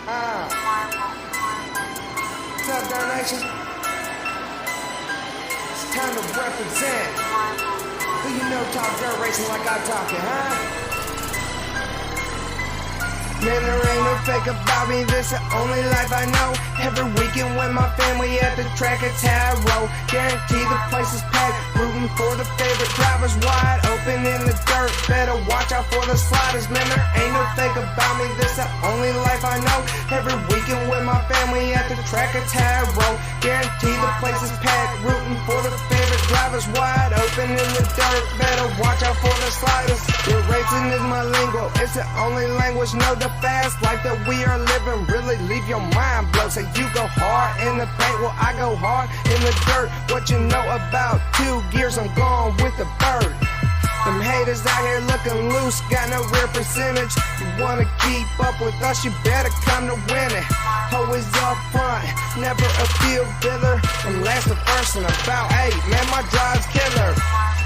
What's up, Dirt Nation? It's time to represent. Who you know talk dirt racing like I talk it, huh? Man, there ain't no fake about me, this the only life I know. Every weekend with my family at the track, it's how I roll. Guarantee the place is packed, rooting for the favorite drivers. Wide open in the dirt, better watch out for the sliders. Man, there ain't no fake about me, this the only life I know. Every weekend with my family at the track, it's how I roll. Guarantee the place is packed, rooting for the favorite drivers. Wide open in the dirt, better watch out for the sliders. Your racing is my lingo, it's the only language, no the fast life that we are living really leave your mind blown. Say you go hard in the paint, well I go hard in the dirt. What you know about 2 gears, I'm gone with the bird. Them haters out here looking loose, got no real percentage. You wanna keep up with us, you better come to win it. Always up front, never a field filler. I'm last to first in about 8, man my drive's killer.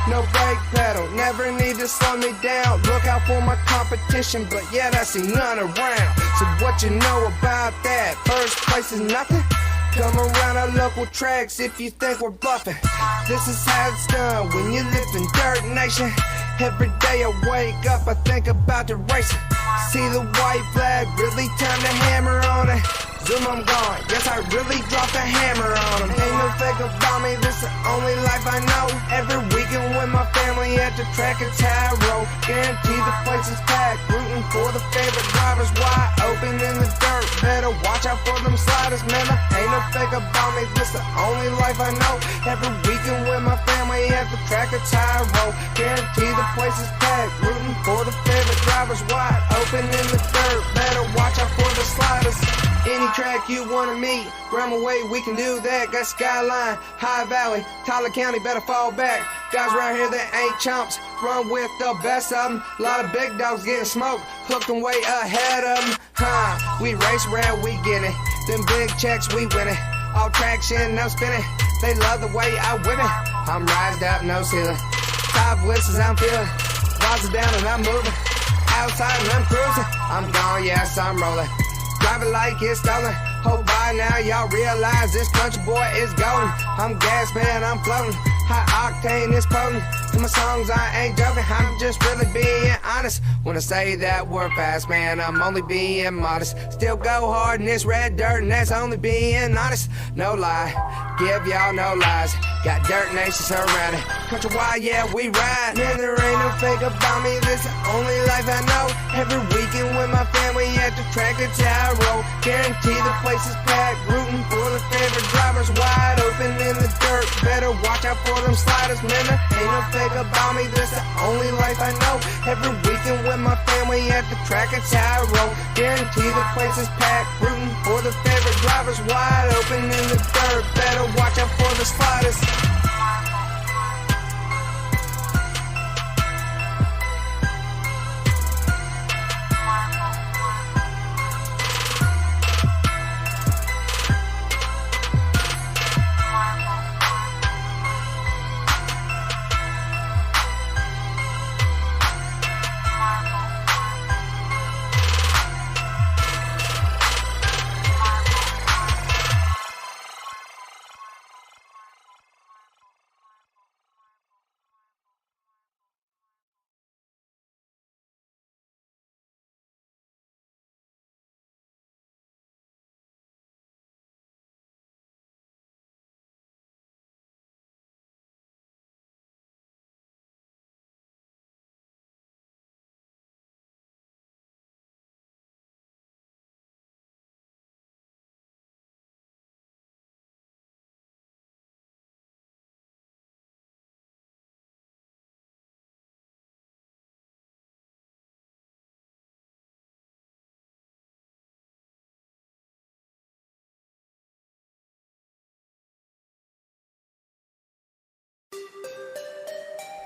No brake pedal, never need to slow me down. Look out for my competition, but yet I see none around. So what you know about that? First place is nothing. Come around our local tracks if you think we're bluffing. This is how it's done when you live in Dirt Nation. Every day I wake up, I think about the racing. See the white flag, really time to hammer on it. Zoom, I'm gone, yes I really dropped a hammer on them. Ain't no fake about me, this the only life I know. Every weekend with my family at the track, it's how I roll. Guarantee the place is packed, rooting for the favorite drivers. Wide open in the dirt, better watch out for them sliders. Man, ain't no fake about me, this the only life I know. Every weekend with my family at the track, it's how I roll. Guarantee the place is packed, rooting for the favorite drivers. Wide open in the dirt, better watch out for the sliders. Any track you wanna meet, Grandma Way, we can do that. Got Skyline, High Valley, Tyler County, better fall back. Guys around here that ain't chumps, run with the best of them. A lot of big dogs getting smoked, hooked them way ahead of them. We race around, we get it. Them big checks, we win it. All traction, no spinning. They love the way I whip it. I'm rised up, no ceiling. Top whistles, I'm feeling. Bars are down and I'm moving. Outside and I'm cruising. I'm gone, yes, I'm rolling. Driving like it's stolen. Hope by now y'all realize this country boy is golden. I'm gas man, I'm floating. High octane is potent. To my songs I ain't joking, I'm just really being honest. When I say that word fast, man, I'm only being modest. Still go hard in this red dirt, and that's only being honest. No lie, give y'all no lies. Got Dirt Nation surrounded. Countrywide, yeah, we ride. Man, there ain't no fake about me, this the only life I know. Every weekend with my family at the track, it's how I roll. Guarantee the place is packed, rooting for the favorite drivers. Wide open in the dirt, better watch out for them sliders. Man, there ain't no fake about me, this the only life I know. Every weekend with my family at the track, it's how I roll. Guarantee the place is packed, rooting for the favorite drivers. Wide open in the dirt, better watch out for the sliders.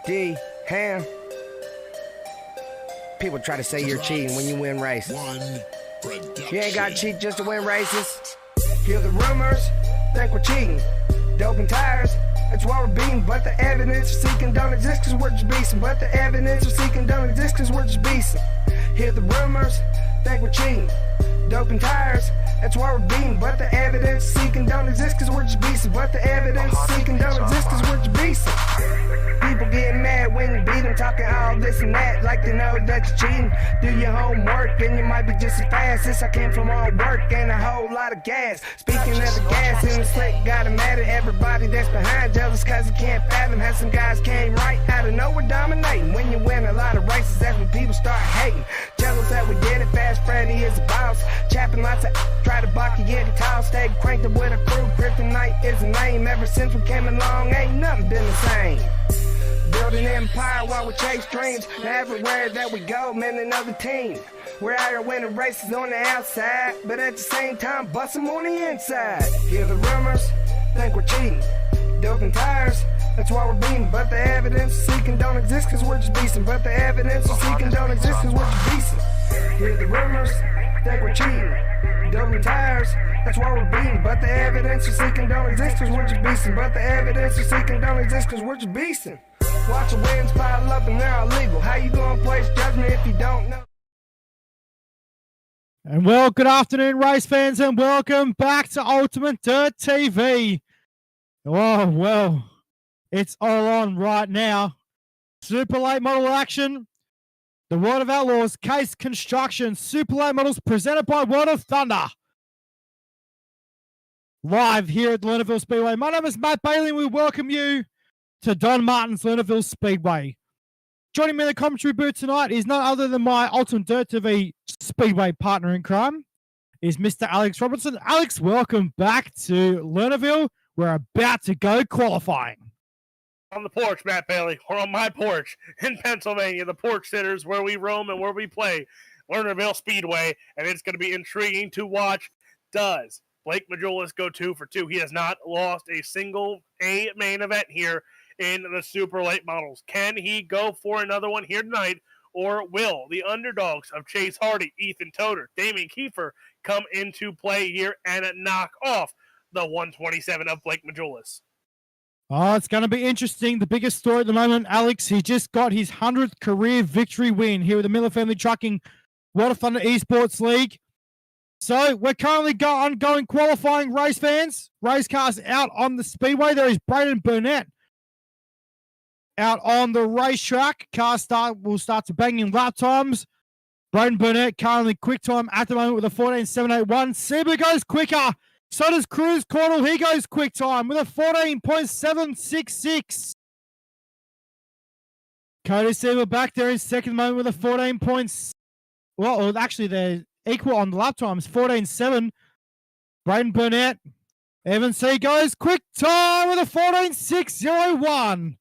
D, Ham. People try to say you're cheating when you win races. You ain't got to cheat just to win races. Hear the rumors, think we're cheating. Doping tires, that's why we're beating. But the evidence we're seeking don't exist cause we're just beasting. But the evidence we're seeking don't exist cause we're just beasting. Hear the rumors, think we're cheating. Dope and tires, that's why we're beating. But the evidence seeking don't exist cause we're just beasting. But the evidence seeking don't exist cause we're just beasting. People get mad when you beat them, talking all this and that, like they know that you're cheating. Do your homework and you might be just as fast. Since I came from all work and a whole lot of gas. Speaking of the gas in the slick, gotta matter. Everybody that's behind jealous cause you can't fathom how some guys came right out of nowhere dominating. When you win a lot of races, that's when people start hating. Jealous that we did it, Fast Freddy is the boss. Chapping lots of try to block you, get it tall. Stay cranked up with a crew, Kryptonite is the name. Ever since we came along, ain't nothing been the same. Building an empire while we chase dreams. Now everywhere that we go, man, another team. We're out here winning races on the outside, but at the same time, busting on the inside. Hear the rumors, think we're cheating. Dope and tires, that's why we're beating. But the evidence seeking don't exist cause we're just beasting. But the evidence seeking don't exist cause we're just beasting. Hear the rumors, think we're cheating. Dope and tires, that's why we're beating. But the evidence you're seeking don't exist cause we're just beasting. But the evidence you're seeking don't exist cause we're just beasting. Watch the wins pile up and they're illegal. How you gonna place judgment if you don't know? And well, good afternoon, race fans, and welcome back to UltimateDirtTV. Oh, well, it's all on right now. Super late model action. The World of Outlaws, Case Construction, Super late models presented by World of Thunder. Live here at Lernerville Speedway. My name is Matt Bailey, and we welcome you to Don Martin's Lernerville Speedway. Joining me in the commentary booth tonight is none other than my UltimateDirtTV Speedway partner in crime, is Mr. Alex Robertson. Alex, welcome back to Lernerville. We're about to go qualifying. On the porch, Matt Bailey, or on my porch in Pennsylvania, the porch sitters where we roam and where we play, Lernerville Speedway, and it's going to be intriguing to watch. Does Blake Majulis go 2 for 2? He has not lost a single main event here in the super late models. Can he go for another one here tonight, or will the underdogs of Chase Hardy, Ethan Toder, Damian Kiefer come into play here and knock off the 127 of Blake Majulis? Oh, it's going to be interesting. The biggest story at the moment, Alex, he just got his 100th career victory win here with the Miller Family Trucking World of Thunder Esports League. So we're currently ongoing qualifying, race fans. Race cars out on the speedway. There is Braden Burnett out on the racetrack. Cars will start to bang in lap times. Braden Burnett currently quick time at the moment with a 14.781. Seba goes quicker. So does Cruz Cordell. He goes quick time with a 14.766. Cody Seba back there in second moment with a 14 points. Well, actually, they're equal on the lap times, 14.7. Braden Burnett. Evan C goes quick time with a 14.601.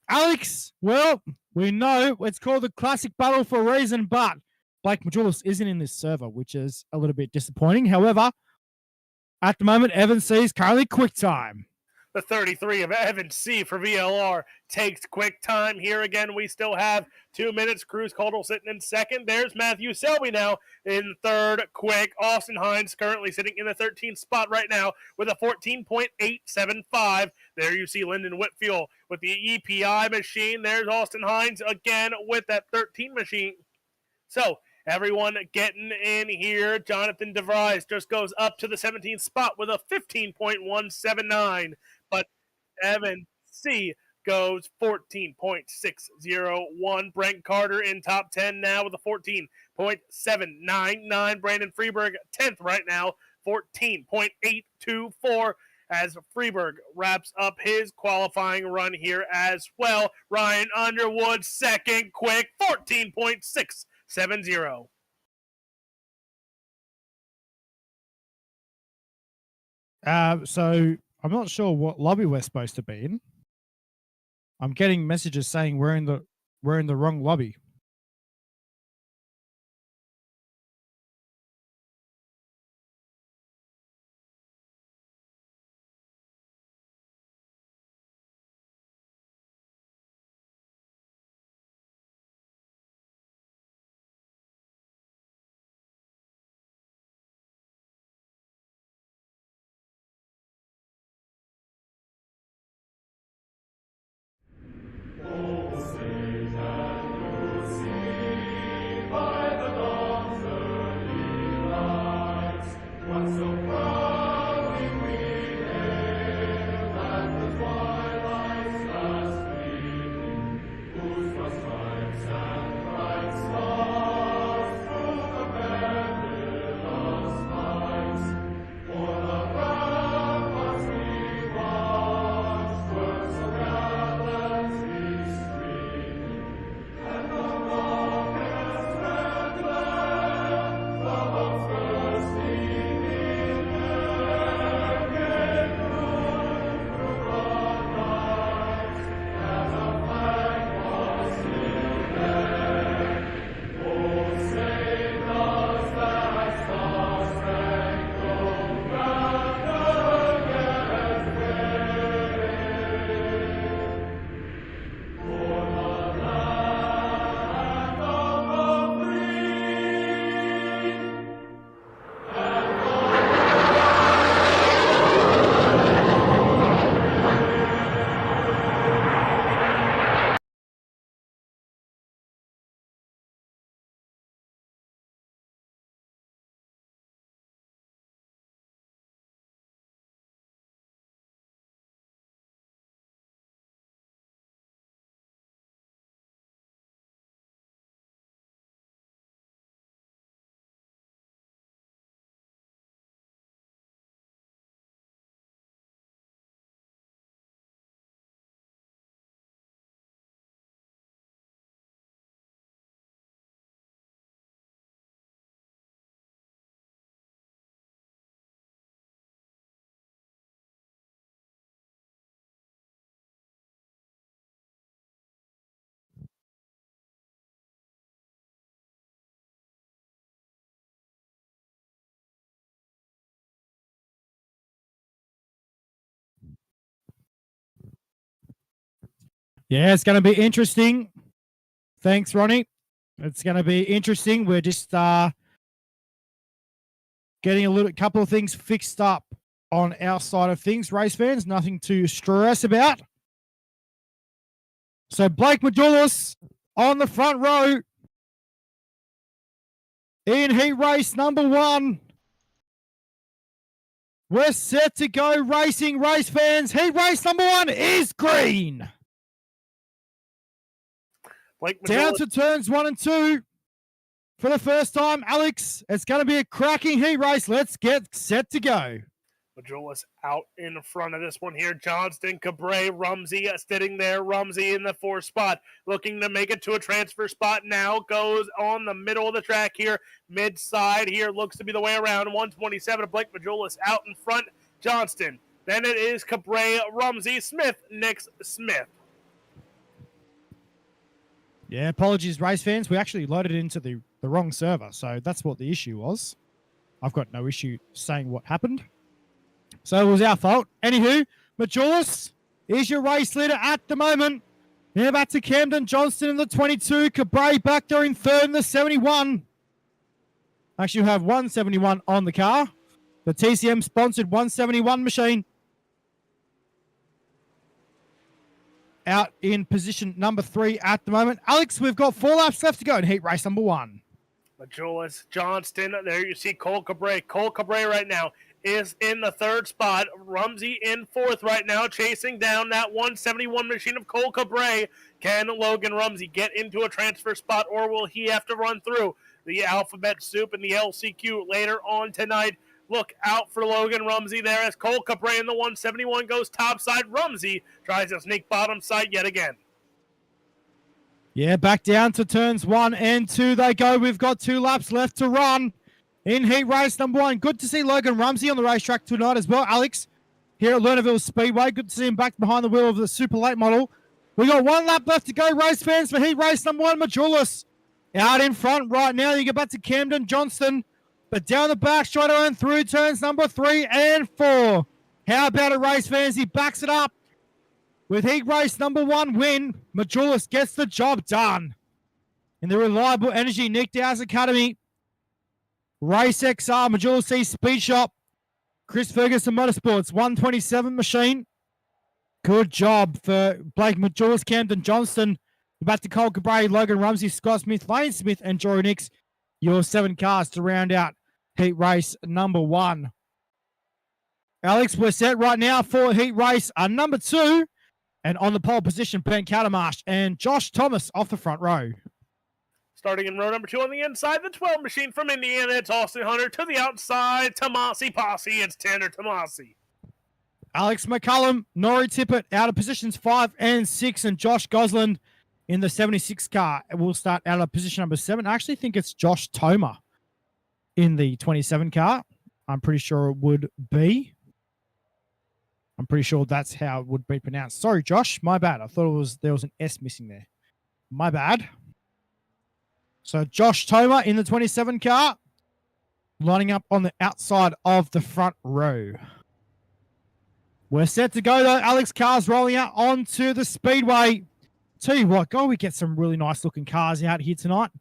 Alex, well, we know it's called the classic battle for a reason, but Blake Majulis isn't in this server, which is a little bit disappointing. However, at the moment, Evan C is currently quick time. The 33 of Evan C for VLR takes quick time. Here again, we still have 2 minutes. Cruz Caldwell sitting in second. There's Matthew Selby now in third. Quick. Austin Hines currently sitting in the 13th spot right now with a 14.875. There you see Lyndon Whitfield with the EPI machine. There's Austin Hines again with that 13 machine. So everyone getting in here. Jonathan DeVries just goes up to the 17th spot with a 15.179. But Evan C goes 14.601. Brent Carter in top 10 now with a 14.799. Brandon Freeberg 10th right now, 14.824. As Freeberg wraps up his qualifying run here as well. Ryan Underwood second, quick, 14.670. So I'm not sure what lobby we're supposed to be in. I'm getting messages saying we're in the wrong lobby. Yeah, it's going to be interesting. Thanks, Ronnie. It's going to be interesting. We're just getting a couple of things fixed up on our side of things, race fans. Nothing to stress about. So Blake Madulis on the front row in heat race number 1. We're set to go racing, race fans. Heat race number 1 is green. Down to turns 1 and 2 for the first time. Alex, it's going to be a cracking heat race. Let's get set to go. Majulis out in front of this one here. Johnston, Cabre, Rumsey sitting there. Rumsey in the 4th spot, looking to make it to a transfer spot now. Goes on the middle of the track here. Mid-side here looks to be the way around. 127 of Blake Majulis out in front. Johnston. Then it is Cabre, Rumsey, Smith, Nix, Smith. Yeah, apologies, race fans. We actually loaded into the wrong server, so that's what the issue was. I've got no issue saying what happened. So it was our fault. Anywho, Majulis is your race leader at the moment. Now back to Camden Johnston in the 22. Cabre back there in 3rd in the 71. Actually, you have 171 on the car. The TCM-sponsored 171 machine. Out in position number 3 at the moment. Alex, we've got 4 laps left to go in heat race number 1. Majulis, Johnston, there you see Cole Cabre. Cole Cabre right now is in the 3rd spot. Rumsey in 4th right now, chasing down that 171 machine of Cole Cabre. Can Logan Rumsey get into a transfer spot, or will he have to run through the alphabet soup and the LCQ later on tonight? Look out for Logan Rumsey there as Cole Cabre in the 171 goes topside. Rumsey tries to sneak bottom side yet again. Yeah, back down to turns 1 and 2 they go. We've got 2 laps left to run in heat race number 1. Good to see Logan Rumsey on the racetrack tonight as well, Alex, here at Lernerville Speedway. Good to see him back behind the wheel of the super late model. We got 1 lap left to go, race fans, for heat race number 1. Majulis out in front right now. You get back to Camden Johnston, but down the back, trying to earn through turns number 3 and 4. How about it, race fans? He backs it up with heat race number 1 win. Majulis gets the job done. In the reliable energy, Nick Dow's Academy, Race XR, Majulis C Speed Shop, Chris Ferguson Motorsports, 127 machine. Good job for Blake Majulis, Camden Johnston, back to Cole Cabre, Logan Rumsey, Scott Smith, Lane Smith, and Jory Nix. Your 7 cars to round out heat race number 1. Alex, we're set right now for heat race number 2. And on the pole position, Ben Catamarsh and Josh Thomas off the front row. Starting in row number 2 on the inside, the 12 machine from Indiana, it's Austin Hunter. To the outside, Tomasi Posse, it's Tanner Tomasi. Alex McCullum, Nori Tippett out of positions 5 and 6, and Josh Gosland in the 76 car will start out of position number 7. I actually think it's Josh Toma in the 27 car. I'm pretty sure it would be. I'm pretty sure that's how it would be pronounced. Sorry, Josh. My bad. I thought there was an S missing there. My bad. So Josh Toma in the 27 car, lining up on the outside of the front row. We're set to go, though. Alex, cars rolling out onto the speedway. Tell you what, we get some really nice-looking cars out here tonight.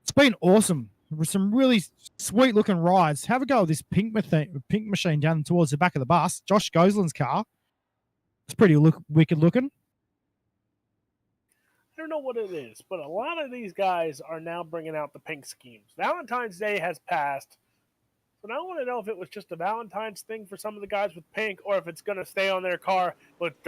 It's been awesome. With some really sweet-looking rides. Have a go with this pink machine down towards the back of the bus. Josh Gosland's car. It's pretty wicked looking. I don't know what it is, but a lot of these guys are now bringing out the pink schemes. Valentine's Day has passed, but I want to know if it was just a Valentine's thing for some of the guys with pink, or if it's going to stay on their car. But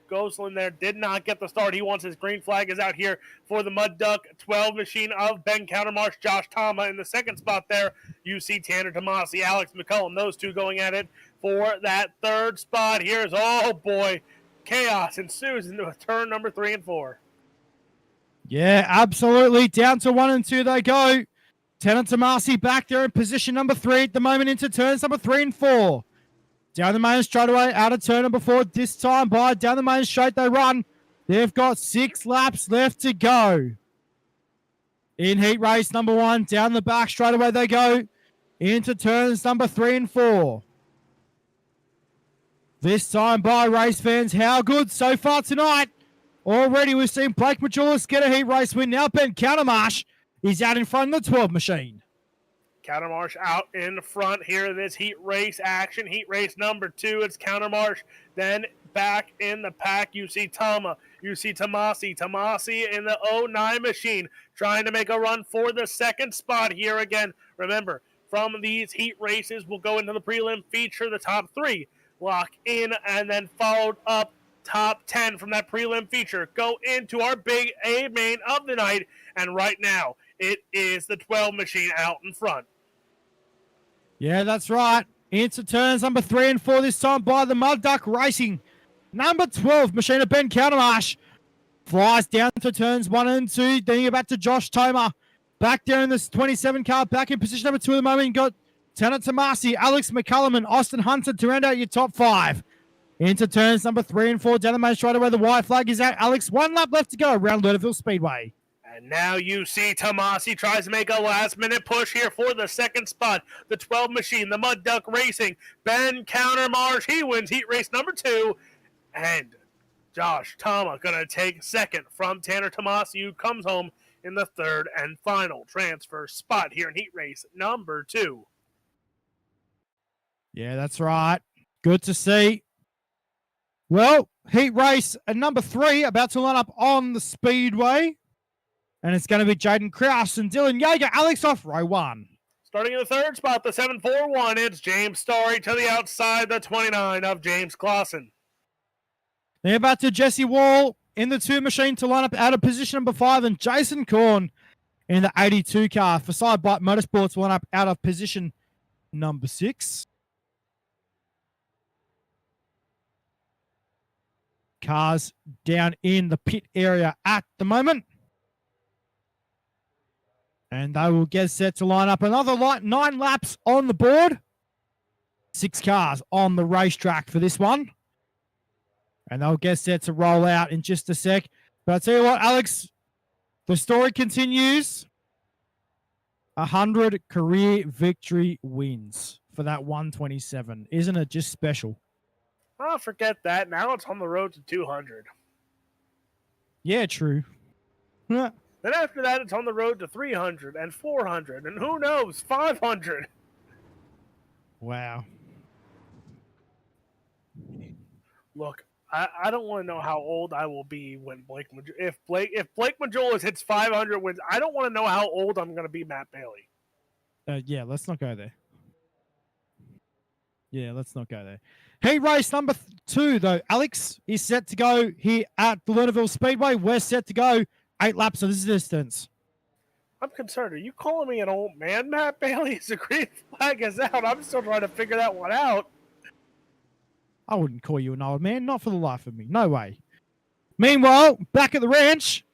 Gosland there did not get the start. He wants his green flag is out here for the Mud Duck 12 machine of Ben Countermarsh, Josh Tama in the 2nd spot there. You see Tanner Tomasi, Alex McCullum, those 2 going at it for that 3rd spot. Here's, oh boy, chaos ensues into turn number 3 and 4. Yeah, absolutely. Down to 1 and 2 they go. Tanner Tomasi back there in position number 3 at the moment into turns number 3 and 4. Down the main straightaway, out of turn number 4 this time by. Down the main straight they run. They've got 6 laps left to go. In heat race number 1, down the back straightaway they go. Into turns number 3 and 4. This time by, race fans. How good so far tonight? Already we've seen Blake Majulis get a heat race win. Now Ben Countermarsh is out in front of the 12 machine. Countermarsh out in front here in this heat race action. Heat race number 2. It's Countermarsh. Then back in the pack, you see Tomasi in the 09 machine trying to make a run for the second spot here again. Remember, from these heat races, we'll go into the prelim feature. The top 3 lock in, and then followed up top 10 from that prelim feature. Go into our big A main of the night, and right now, it is the 12 machine out in front. Yeah, that's right. Into turns number 3 and 4 this time by the Mud Duck Racing. Number 12, machine of Ben Countermarsh. Flies down to turns 1 and 2. Then you back to Josh Tomer. Back there in this 27 car. Back in position number 2 at the moment. You got Tanner Tomasi, Alex McCullum, and Austin Hunter to round out your top 5. Into turns number 3 and 4. Down the main straight away. The white flag is out. Alex, 1 lap left to go around Lernerville Speedway. And now you see Tomasi tries to make a last-minute push here for the second spot. The 12 machine, the Mud Duck Racing. Ben Countermarsh, he wins heat race number 2. And Josh Tama going to take second from Tanner Tomasi, who comes home in the 3rd and final transfer spot here in heat race number 2. Yeah, that's right. Good to see. Well, heat race at number 3 about to line up on the speedway. And it's going to be Jaden Krause and Dylan Yeager. Alex off row 1. Starting in the 3rd spot, the 741, it's James Story to the outside, the 29 of James Clausen. They're about to Jesse Wall in the 2 machine to line up out of position number 5, and Jason Korn in the 82 car for Sidebite Motorsports will line up out of position number 6. Cars down in the pit area at the moment. And they will get set to line up another 9 laps on the board. 6 cars on the racetrack for this one. And they'll get set to roll out in just a sec. But I'll tell you what, Alex, the story continues. 100 career victory wins for that 127. Isn't it just special? Oh, forget that. Now it's on the road to 200. Yeah, true. Yeah. Then after that, it's on the road to 300 and 400, and who knows, 500. Wow. Look, I don't want to know how old I will be when if Blake Majulis hits 500 wins. I don't want to know how old I'm going to be, Matt Bailey. Yeah, let's not go there. Heat race number 2, though, Alex, is set to go here at the Lernerville Speedway. We're set to go 8 laps of this distance. I'm concerned. Are you calling me an old man, Matt Bailey? As the green flag is out, I'm still trying to figure that one out. I wouldn't call you an old man, not for the life of me. No way. Meanwhile, back at the ranch,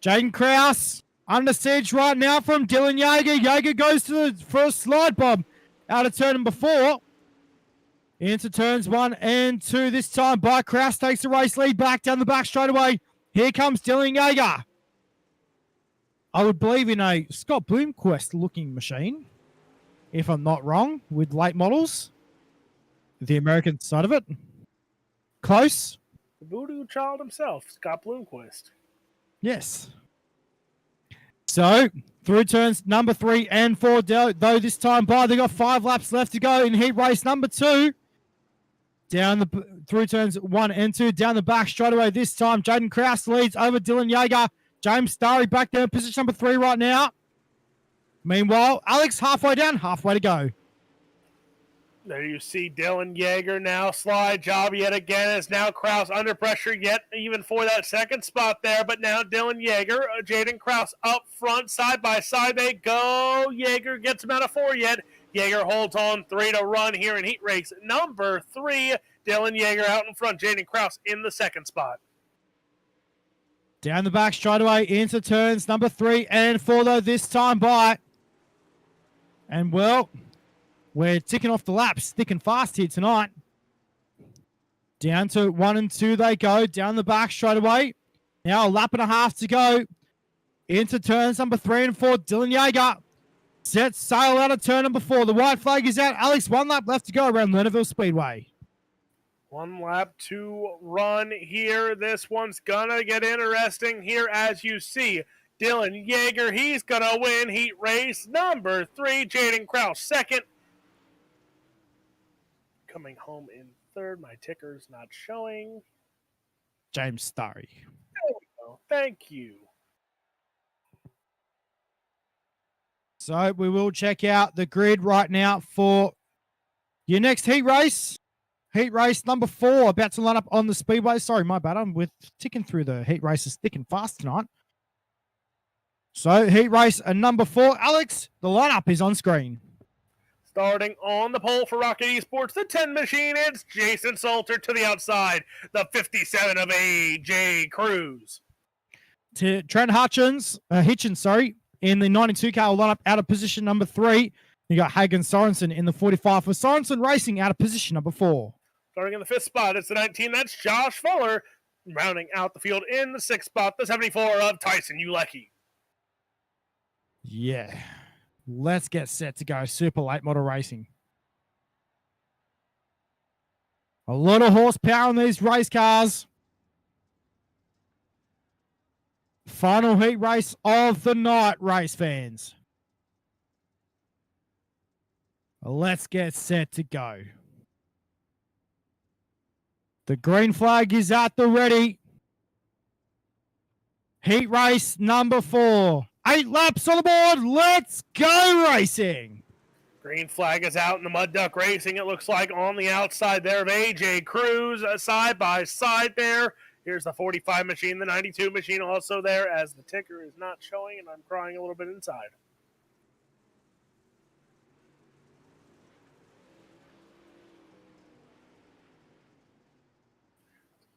Jaden Krause under siege right now from Dylan Yeager. Yeager goes to the first slide bomb out of turn number 4. Into turns 1 and 2. This time by Krause takes the race lead back down the back straight away. Here comes Dylan Yeager. I would believe in a Scott Bloomquist looking machine, if I'm not wrong, with late models. The American side of it. Close. The voodoo child himself, Scott Bloomquist. Yes. So, through turns number 3 and 4, though this time by, they've got 5 laps left to go in heat race number 2. Through turns 1 and 2, down the back straight away. This time, Jaden Krause leads over Dylan Yeager. James Starry back there in position number 3 right now. Meanwhile, Alex halfway down, halfway to go. There you see Dylan Yeager now. Slide job yet again. Is now Krause under pressure yet even for that second spot there. But now Dylan Yeager, Jaden Krause up front, side by side they go. Yeager gets him out of 4 yet. Yeager holds on 3 to run here in heat race number 3. Dylan Yeager out in front. Jaden Krause in the second spot. Down the back straight away into turns number 3 and 4, though, this time by. And, well, we're ticking off the laps thick and fast here tonight. Down to 1 and 2 they go. Down the back straight away. Now a lap and a half to go. Into turns number 3 and 4. Dylan Yeager sets sail out of turn number 4. The white flag is out. Alex, 1 lap left to go around Lernerville Speedway. 1 lap to run here. This one's gonna get interesting here as you see. Dylan Yeager, he's gonna win heat race number 3. Jaden Kraus second. Coming home in third. My ticker's not showing. James Starry. There we go. Thank you. So we will check out the grid right now for your next heat race. Heat race number 4, about to line up on the speedway. Sorry, my bad. I'm ticking through the heat races thick and fast tonight. So heat race number 4. Alex, the lineup is on screen. Starting on the pole for Rocket Esports, the 10 machine, it's Jason Salter to the outside. The 57 of AJ Cruz. To Trent Hitchens, in the 92 car will line up out of position number 3. You got Hagen Sorensen in the 45 for Sorensen Racing out of position number 4. Starting in the 5th spot, it's the 19, that's Josh Fuller. Rounding out the field in the 6th spot, the 74 of Tyson Ulecki. Yeah. Let's get set to go. Super late model racing. A lot of horsepower in these race cars. Final heat race of the night, race fans. Let's get set to go. The green flag is at the ready. Heat race number 4. 8 laps on the board. Let's go racing. Green flag is out in the Mud Duck Racing. It looks like on the outside there of AJ Cruz, side by side there. Here's the 45 machine, the 92 machine also there as the ticker is not showing, and I'm crying a little bit inside.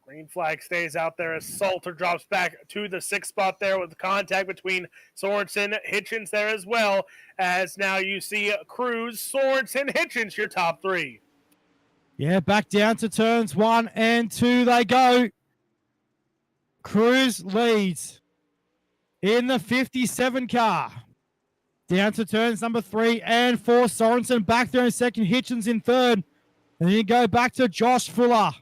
Green flag stays out there as Salter drops back to the 6th spot there with the contact between Sorensen, Hitchens there as well. As now you see Cruz, Sorensen, Hitchens, your top 3. Yeah, back down to turns 1 and 2 they go. Cruz leads in the 57 car. Down to turns number 3 and 4. Sorensen back there in second, Hitchens in third. And then you go back to Josh Fuller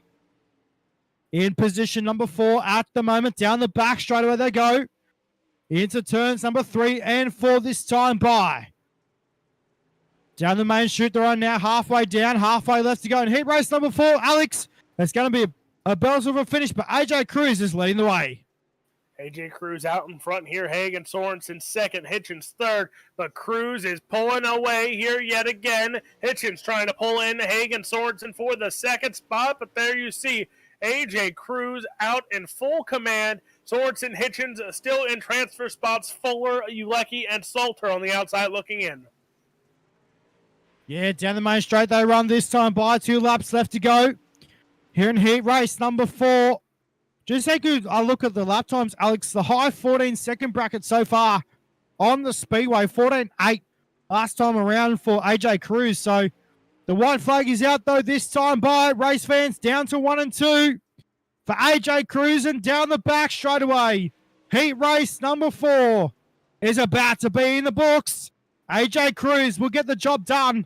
in position number 4 at the moment. Down the back straight away they go. Into turns number 3 and 4 this time by. Down the main chute they're on now. Halfway down, halfway left to go. In heat race number 4, Alex, it's going to be a bells of a finish, but AJ Cruz is leading the way. AJ Cruz out in front here. Hagen Sorensen second, Hitchens third, but Cruz is pulling away here yet again. Hitchens trying to pull in Hagen Sorensen for the 2nd spot, but there you see AJ Cruz out in full command. Sorensen, Hitchens still in transfer spots. Fuller, Ulecki, and Salter on the outside looking in. Yeah, down the main straight they run this time by. 2 laps left to go. Here in heat race number 4. Just take a look at the lap times, Alex. The high 14-second bracket so far on the speedway. 14.8 last time around for AJ Cruz. So the white flag is out, though, this time by race fans. Down to 1 and 2 for AJ Cruz, and down the back straight away. Heat race number 4 is about to be in the books. AJ Cruz will get the job done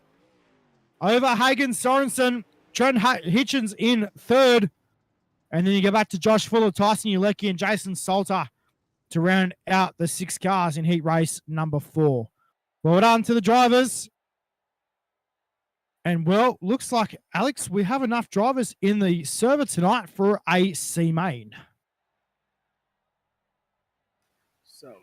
over Hagen Sorensen. Trent Hitchens in third. And then you go back to Josh Fuller, Tyson Ulecki, and Jason Salter to round out the 6 cars in heat race number 4. Well done to the drivers. And, well, looks like, Alex, we have enough drivers in the server tonight for a C main. So,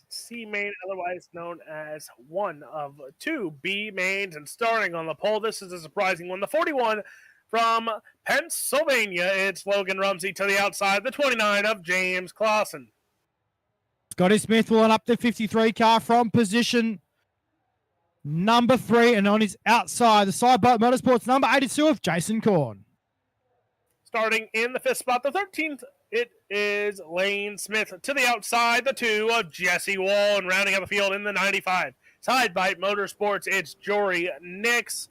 C main, otherwise known as one of 2 B mains. And starting on the pole, this is a surprising one. The 41 from Pennsylvania, it's Logan Rumsey to the outside. The 29 of James Clausen. Scotty Smith will line up the 53 car from position number 3, and on his outside, the Sideboat Motorsports number 82 of Jason Korn. Starting in the 5th spot, the 13th, it is Lane Smith to the outside, the 2 of Jesse Wall, and rounding up the field in the 95. Sidebite Motorsports, it's Jory Nix.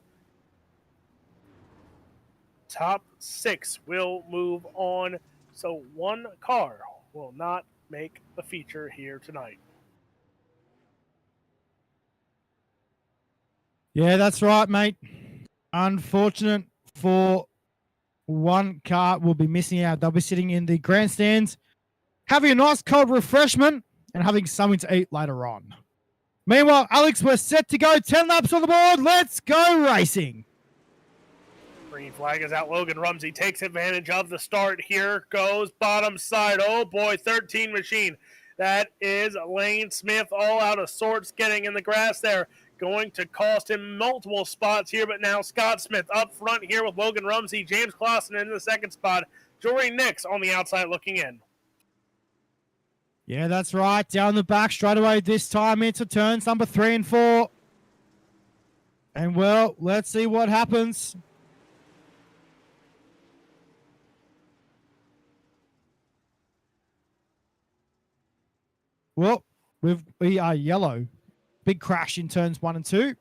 Top 6 will move on, so 1 car will not make the feature here tonight. Yeah, that's right, mate. Unfortunate for one car will be missing out. They'll be sitting in the grandstands, having a nice cold refreshment and having something to eat later on. Meanwhile, Alex, we're set to go. 10 laps on the board. Let's go racing. Green flag is out. Logan Rumsey takes advantage of the start. Here goes bottom side. Oh boy, 13 machine. That is Lane Smith all out of sorts, getting in the grass there. Going to cost him multiple spots here, but now Scott Smith up front here with Logan Rumsey. James Clausen in the second spot. Jory Nix on the outside looking in. Yeah, that's right. Down the back straight away this time into turns number 3 and 4. And, well, let's see what happens. Well, we are yellow. Big crash in turns 1 and 2.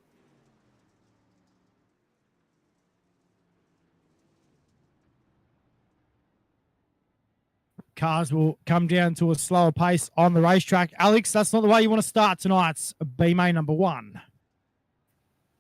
Cars will come down to a slower pace on the racetrack. Alex, that's not the way you want to start tonight's B main number 1.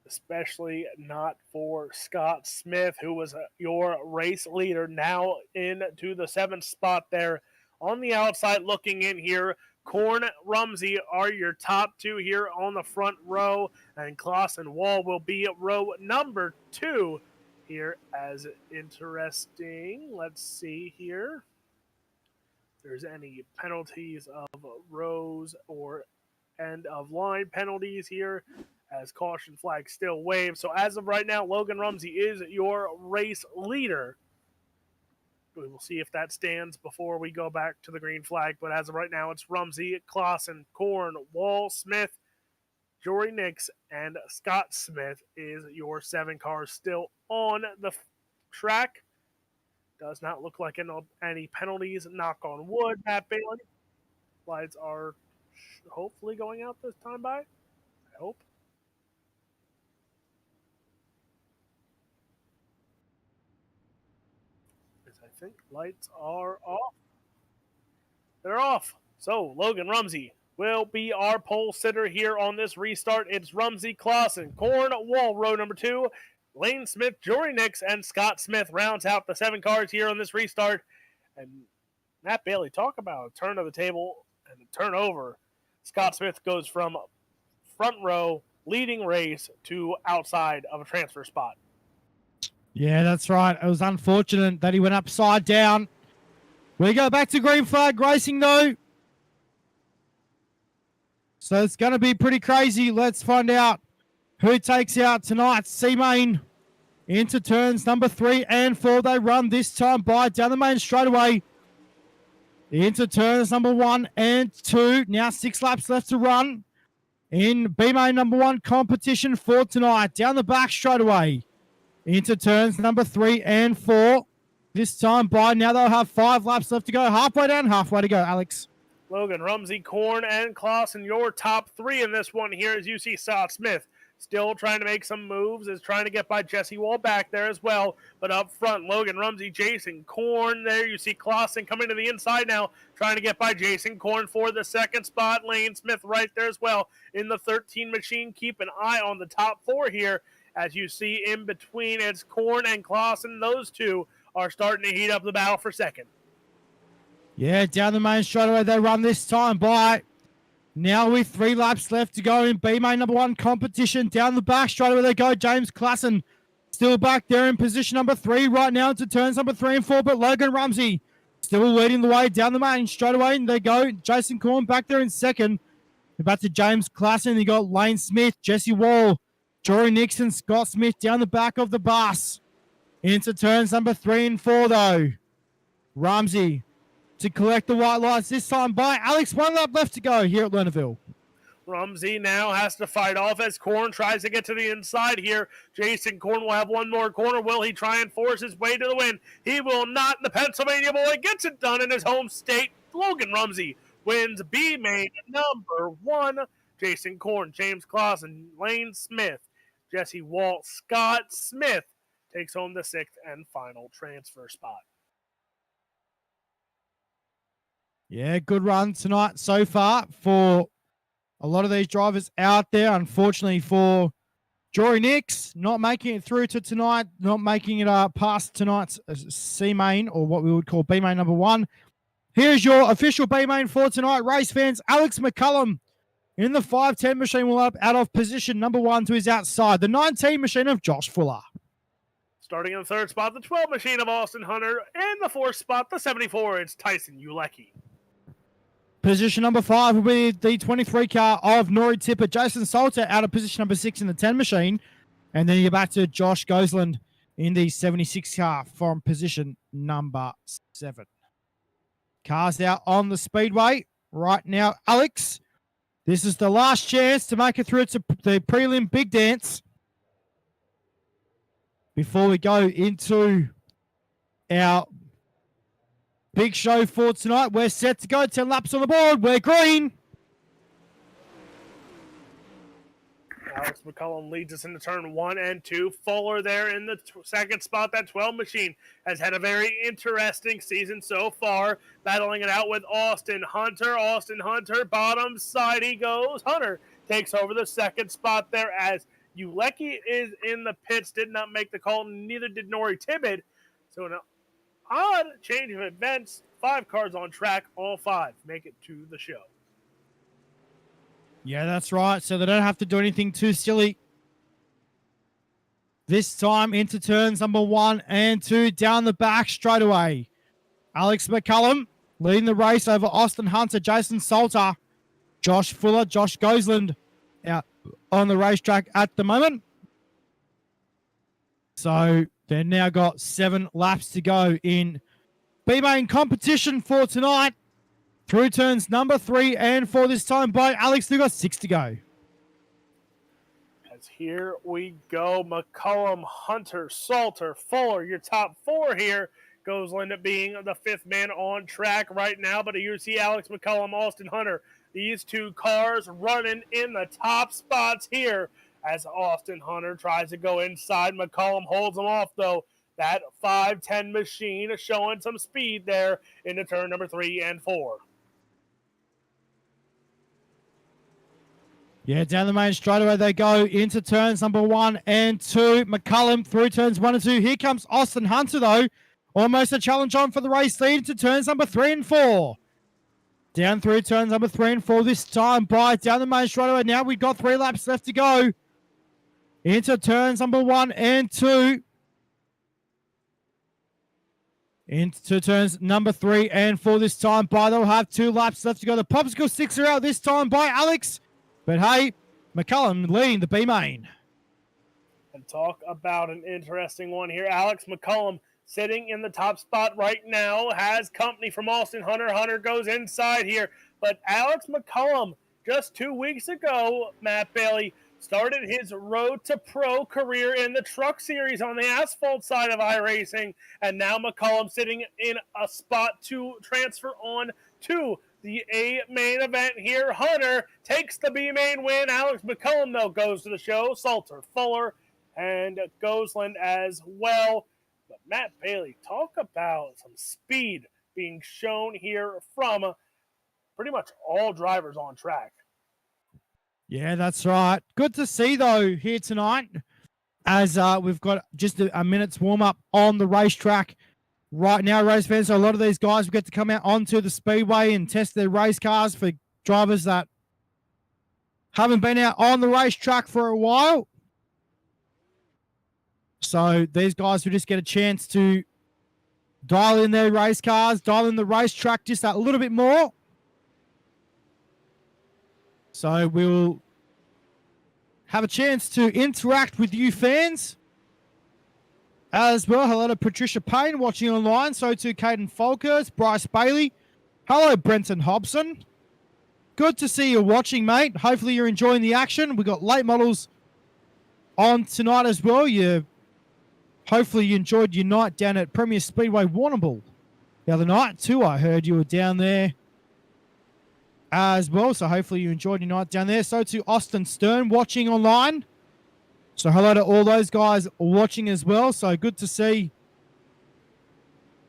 Especially not for Scott Smith, who was your race leader, now into the 7th spot there on the outside looking in here. Korn, Rumsey are your top 2 here on the front row, and Kloss and Wall will be row number 2 here as interesting. Let's see here. If there's any penalties of rows or end of line penalties here, as caution flag still waved. So as of right now, Logan Rumsey is your race leader. We will see if that stands before we go back to the green flag. But as of right now, it's Rumsey, Clausen, Korn, Wall, Smith, Jory Nix, and Scott Smith is your 7 cars still on the track. Does not look like any penalties. Knock on wood, Matt Bailey. Lights are hopefully going out this time by. I hope. I think lights are off. They're off. So Logan Rumsey will be our pole sitter here on this restart. It's Rumsey, Clausen, Korn, Wall, row number 2. Lane Smith, Jory Nix, and Scott Smith rounds out the 7 cars here on this restart. And Matt Bailey, talk about a turn of the table and a turnover. Scott Smith goes from front row, leading race, to outside of a transfer spot. Yeah, that's right. It was unfortunate that he went upside down. We go back to green flag racing, though. So it's going to be pretty crazy. Let's find out who takes out tonight's C-Main into turns number 3 and 4. They run this time by down the main straightaway into turns number 1 and 2. Now 6 laps left to run in B-Main number 1 competition for tonight. Down the back straightaway into turns number 3 and 4. This time by now they'll have 5 laps left to go. Halfway down, halfway to go, Alex. Logan, Rumsey, Korn, and Clausen, your top 3 in this one here as you see Scott Smith still trying to make some moves, is trying to get by Jesse Wall back there as well. But up front, Logan, Rumsey, Jason, Korn there. You see Clausen coming to the inside now, trying to get by Jason. Korn for the 2nd spot. Lane Smith right there as well in the 13 machine. Keep an eye on the top 4 here. As you see in between, it's Korn and Clausen. Those 2 are starting to heat up the battle for 2nd. Yeah, down the main straightaway they run this time by. Now with 3 laps left to go in B-Main number 1 competition. Down the back straightaway they go. James Clausen still back there in position number 3 right now into turns number 3 and 4. But Logan Rumsey still leading the way down the main straightaway. And they go. Jason Korn back there in 2nd. Back to James Clausen. You got Lane Smith, Jesse Wall, Jory Nixon, Scott Smith down the back of the bus. Into turns number 3 and 4 though. Rumsey to collect the white lights this time by Alex. 1 lap left to go here at Lernerville. Rumsey now has to fight off as Korn tries to get to the inside here. Jason Korn will have 1 more corner. Will he try and force his way to the win? He will not. The Pennsylvania boy gets it done in his home state. Logan Rumsey wins B-Main number 1. Jason Korn, James Clausen, Lane Smith, Jesse Walt, Scott Smith takes home the 6th and final transfer spot. Yeah, good run tonight so far for a lot of these drivers out there. Unfortunately for Jory Nix not making it through to tonight, not making it past tonight's C main, or what we would call B main number 1. Here's your official B main for tonight, race fans. Alex McCullum in the 510 machine will up out of position number 1 to his outside. The 19 machine of Josh Fuller. Starting in the 3rd spot, the 12 machine of Austin Hunter. In the 4th spot, the 74, it's Tyson Ulecki. Position number 5 will be the 23 car of Nori Tipper. Jason Salter out of position number 6 in the 10 machine. And then you're back to Josh Gosland in the 76 car from position number 7. Cars out on the speedway right now. Alex, this is the last chance to make it through to the prelim big dance before we go into our big show for tonight. We're set to go. 10 laps on the board. We're green. Alex McCullum leads us into turn 1 and 2. Fuller there in the 2nd spot. That 12 machine has had a very interesting season so far, battling it out with Austin Hunter. Austin Hunter, bottom side he goes. Hunter takes over the 2nd spot there as Ulecki is in the pits, did not make the call. Neither did Nori Tibbet. So an odd change of events. 5 cars on track. All 5 make it to the show. Yeah, that's right. So they don't have to do anything too silly. This time into turns number 1 and 2 down the back straight away. Alex McCullum leading the race over Austin Hunter, Jason Salter, Josh Fuller, Josh Gosland out on the racetrack at the moment. So they've now got 7 laps to go in B-Main competition for tonight. Through turns number 3 and 4 this time by Alex. They've got 6 to go. As here we go. McCullum, Hunter, Salter, Fuller, your top 4 here. Gosland being the 5th man on track right now. But you see Alex McCullum, Austin Hunter. These 2 cars running in the top spots here as Austin Hunter tries to go inside. McCullum holds him off, though. That 510 machine is showing some speed there into turn number 3 and 4. Yeah, down the main straightaway they go into turns number 1 and 2. McCullum through turns 1 and 2. Here comes Austin Hunter, though. Almost a challenge on for the race lead into turns number 3 and 4. Down through turns number 3 and 4 this time by down the main straightaway. Now we've got 3 laps left to go. Into turns number 1 and 2. Into turns number 3 and 4 this time by. They'll have 2 laps left to go. The Popsicle Sticks are out this time by Alex. But hey, McCullum leading the B main. And talk about an interesting one here. Alex McCullum sitting in the top spot right now, has company from Austin Hunter. Hunter goes inside here. But Alex McCullum, just 2 weeks ago, Matt Bailey, started his road to pro career in the truck series on the asphalt side of iRacing. And now McCullum sitting in a spot to transfer on to the A main event here. Hunter takes the B main win. Alex McCullum, though, goes to the show. Salter, Fuller, and Gosland as well. But Matt Bailey, talk about some speed being shown here from pretty much all drivers on track. Yeah, that's right. Good to see, though, here tonight as we've got just a minute's warm-up on the racetrack. Right now, race fans, so a lot of these guys will get to come out onto the speedway and test their race cars for drivers that haven't been out on the racetrack for a while. So these guys will just get a chance to dial in their race cars, dial in the racetrack just a little bit more. So we'll have a chance to interact with you fans as well. Hello to Patricia Payne watching online. So to Caden Folkers, Bryce Bailey. Hello, Brenton Hobson. Good to see you watching, mate. Hopefully you're enjoying the action. We've got late models on tonight as well. Hopefully you enjoyed your night down at Premier Speedway Warrnambool the other night too. I heard you were down there as well. So hopefully you enjoyed your night down there. So to Austin Stern watching online. So hello to all those guys watching as well. So good to see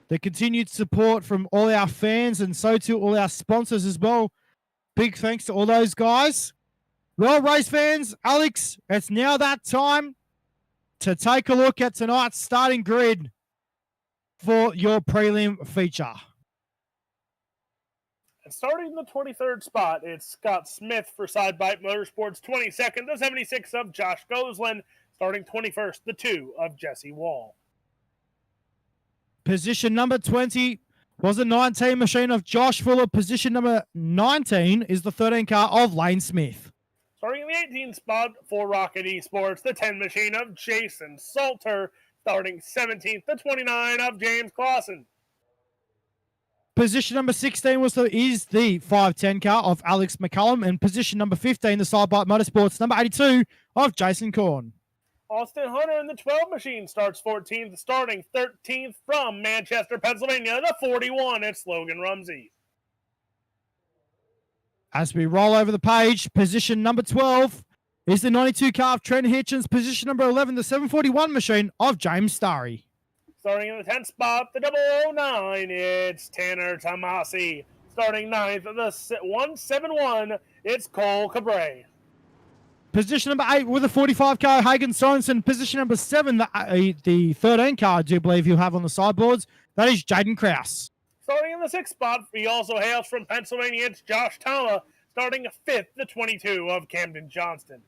the continued support from all our fans and so to all our sponsors as well. Big thanks to all those guys. Well, race fans, Alex, it's now that time to take a look at tonight's starting grid for your prelim feature. And starting in the 23rd spot, it's Scott Smith for Sidebite Motorsports. 22nd, the 76 of Josh Goslin. Starting 21st, the 2 of Jesse Wall. Position number 20 was the 19 machine of Josh Fuller. Position number 19 is the 13 car of Lane Smith. Starting in the 18th spot for Rocket Esports, the 10 machine of Jason Salter. Starting 17th, the 29 of James Clausen. Position number 16 is the 510 car of Alex McCullum. And position number 15, the Sidebite Motorsports, number 82 of Jason Korn. Austin Hunter in the 12 machine starts 14th, starting 13th from Manchester, Pennsylvania, the 41. It's Logan Rumsey. As we roll over the page, position number 12 is the 92 car of Trent Hitchens. Position number 11, the 741 machine of James Starry. Starting in the 10th spot, the 009, it's Tanner Tomasi. Starting 9th, the 171, it's Cole Cabre. Position number 8 with the 45 car, Hagen Sorensen. Position number 7, the 13 car, I do believe you have on the sideboards. That is Jaden Krause. Starting in the 6th spot, he also hails from Pennsylvania, it's Josh Tama. Starting 5th, the 22 of Camden Johnston.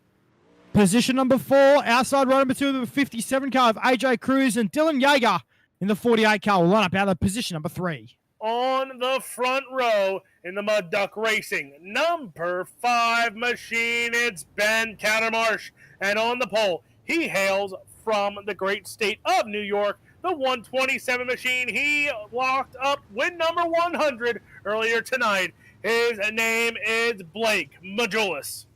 Position number 4, outside row number 2, the 57 car of AJ Cruz and Dylan Yeager in the 48 car will line up out of position number 3. On the front row in the Mud Duck Racing, number 5 machine, it's Ben Cattermarsh. And on the pole, he hails from the great state of New York, the 127 machine. He locked up win number 100 earlier tonight. His name is Blake Majulis.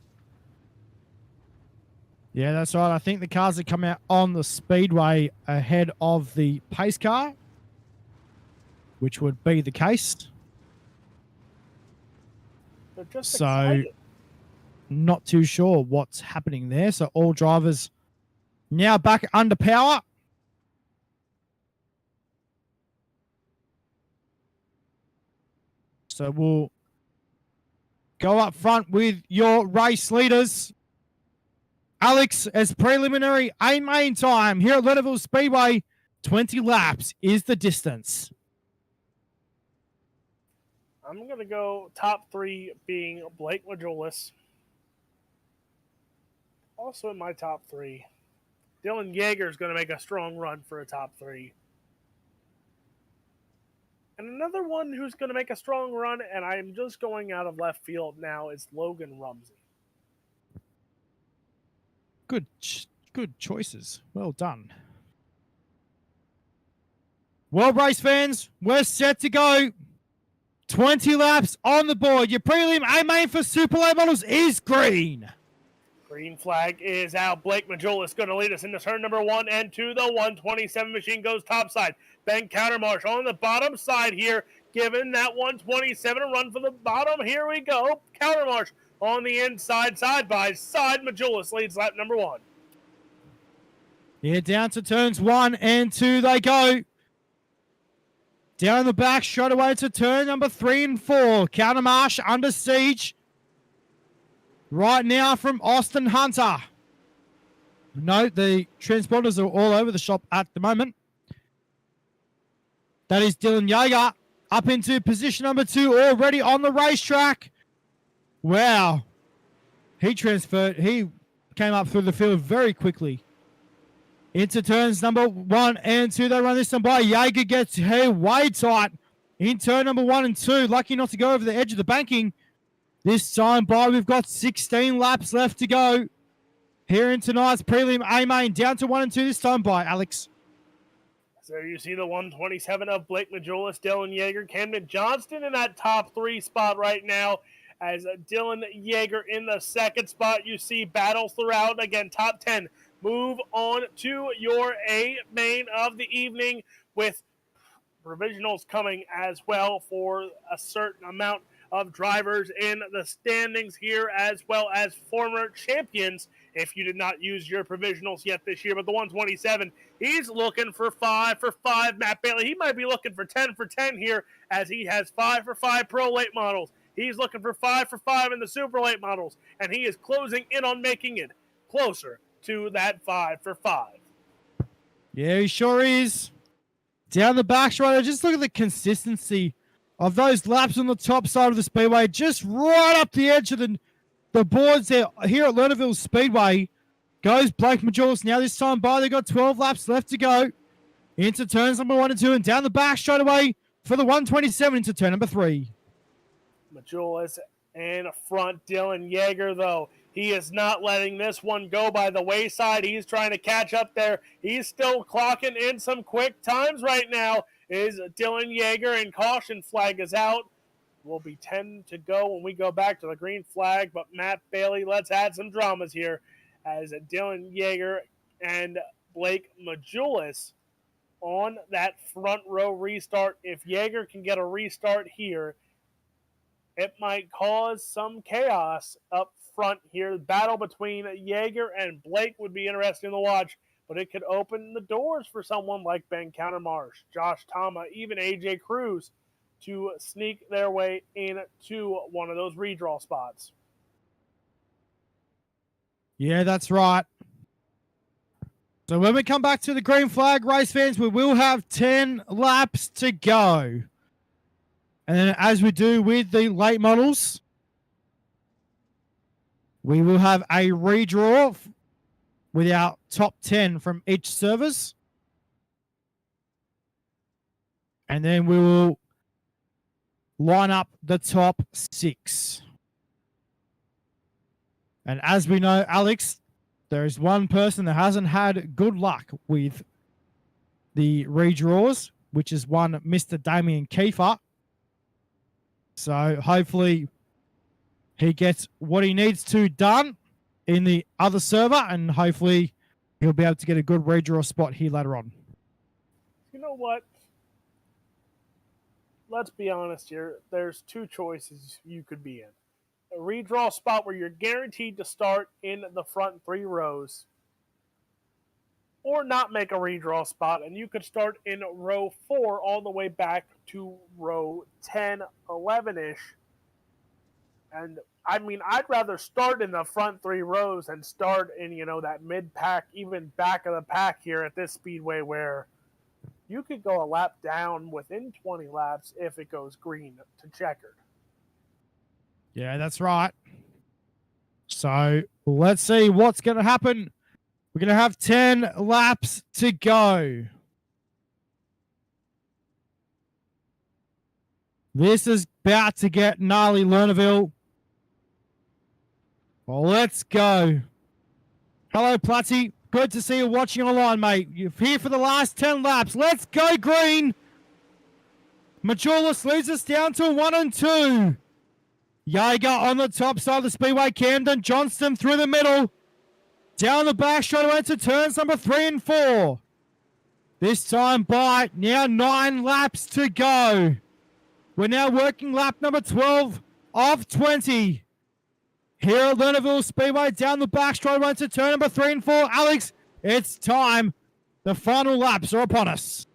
Yeah, that's right. I think the cars that come out on the speedway ahead of the pace car, which would be the case. They're just so excited. Not too sure what's happening there. So all drivers now back under power. So we'll go up front with your race leaders. Alex, as preliminary A-main time here at Lernerville Speedway, 20 laps is the distance. I'm going to go top 3 being Blake Majulis. Also in my top 3, Dylan Yeager is going to make a strong run for a top 3. And another one who's going to make a strong run, and I'm just going out of left field now, is Logan Rumsey. Good choices. Well done. Well, race fans, we're set to go. 20 laps on the board. Your prelim A-main for Super Late Models is green. Green flag is out. Blake Majulis going to lead us into turn number 1 and 2. The 127 machine goes topside. Ben Countermarsh on the bottom side here, giving that 127 a run for the bottom. Here we go. Countermarsh on the inside, side by side. Majulis leads lap number 1. Yeah, down to turns 1 and 2 they go. Down the back, straight away to turn number 3 and 4. Countermarsh under siege. Right now from Austin Hunter. Note the transponders are all over the shop at the moment. That is Dylan Yeager up into position number 2 already on the racetrack. Wow. He came up through the field very quickly. Into turns number 1 and 2. They run this one by. Yeager gets way tight in turn number 1 and 2. Lucky not to go over the edge of the banking. This time by, we've got 16 laps left to go. Here in tonight's prelim A-main, down to 1 and 2 this time by, Alex. So you see the 127 of Blake Majulis, Dylan Yeager, Camden Johnston in that top 3 spot right now. As Dylan Yeager in the 2nd spot, you see battles throughout. Again, top 10. Move on to your A-main of the evening with provisionals coming as well for a certain amount of drivers in the standings here, as well as former champions if you did not use your provisionals yet this year. But the 127, he's looking for 5 for 5. Matt Bailey, he might be looking for 10 for 10 here, as he has 5 for 5 pro late models. He's looking for 5 in the super late models, and he is closing in on making it closer to that 5 for 5. Yeah, he sure is. Down the back straight, just look at the consistency of those laps on the top side of the speedway, just right up the edge of the boards there here at Lernerville Speedway. Goes Blake Majulis. Now this time by, they've got 12 laps left to go. Into turns number 1 and 2, and down the back straight away for the 127 into turn number 3. Majulis in front, Dylan Yeager, though. He is not letting this one go by the wayside. He's trying to catch up there. He's still clocking in some quick times right now. Is Dylan Yeager, and caution flag is out. Will be 10 to go when we go back to the green flag. But Matt Bailey, let's add some dramas here as Dylan Yeager and Blake Majulis on that front row restart. If Yeager can get a restart here, it might cause some chaos up front here. The battle between Yeager and Blake would be interesting to watch, but it could open the doors for someone like Ben Countermarsh, Josh Tama, even AJ Cruz to sneak their way into one of those redraw spots. Yeah, that's right. So when we come back to the green flag, race fans, we will have 10 laps to go. And then as we do with the late models, we will have a redraw with our top 10 from each service. And then we will line up the top 6. And as we know, Alex, there is one person that hasn't had good luck with the redraws, which is one Mr. Damien Kiefer. So hopefully he gets what he needs to done in the other server, and hopefully he'll be able to get a good redraw spot here later on. You know what? Let's be honest here. There's 2 choices you could be in. A redraw spot where you're guaranteed to start in the front 3 rows, or not make a redraw spot, and you could start in row 4 all the way back to row 10, 11-ish. And I mean, I'd rather start in the front 3 rows and start in, that mid-pack, even back of the pack here at this speedway, where you could go a lap down within 20 laps if it goes green to checkered. Yeah, that's right. So let's see what's going to happen. We're going to have 10 laps to go. This is about to get gnarly, Lernerville. Well, let's go. Hello, Platty. Good to see you watching online, mate. You're here for the last 10 laps. Let's go, green. Majulis leads us down to 1 and 2. Yeager on the top side of the speedway. Camden Johnston through the middle. Down the back straight away to turns number 3 and 4. This time by now 9 laps to go. We're now working lap number 12 of 20. Here at Lernerville Speedway, down the back straight away to turn number 3 and 4. Alex, it's time. The final laps are upon us.